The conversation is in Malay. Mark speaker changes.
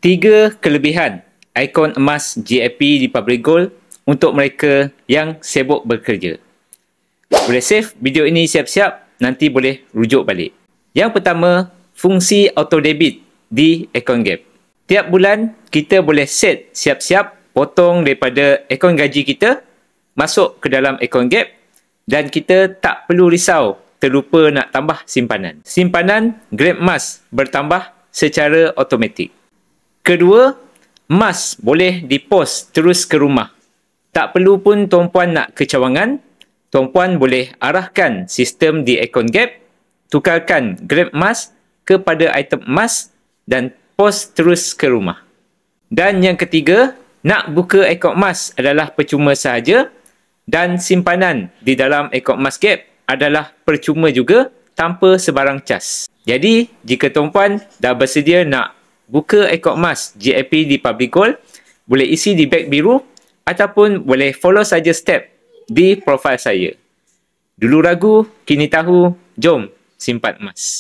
Speaker 1: 3 kelebihan ikon emas GAP di Public Gold untuk mereka yang sibuk bekerja. Boleh save video ini siap-siap, nanti boleh rujuk balik. Yang pertama, fungsi auto debit di akaun Gap. Tiap bulan, kita boleh set siap-siap potong daripada akaun gaji kita masuk ke dalam akaun Gap dan kita tak perlu risau terlupa nak tambah simpanan. Simpanan Grab Emas bertambah secara automatik. Kedua, emas boleh dipost terus ke rumah. Tak perlu pun tuan-puan nak ke cawangan, tuan-puan boleh arahkan sistem di akaun Gap, tukarkan Grab Emas kepada item emas dan post terus ke rumah. Dan yang ketiga, nak buka akaun emas adalah percuma sahaja dan simpanan di dalam akaun emas Gap adalah percuma juga tanpa sebarang cas. Jadi, jika tuan-puan dah bersedia nak buka akaun emas GAP di Public Gold, boleh isi di beg biru ataupun boleh follow saja step di profil saya. Dulu ragu, kini tahu, jom simpan emas.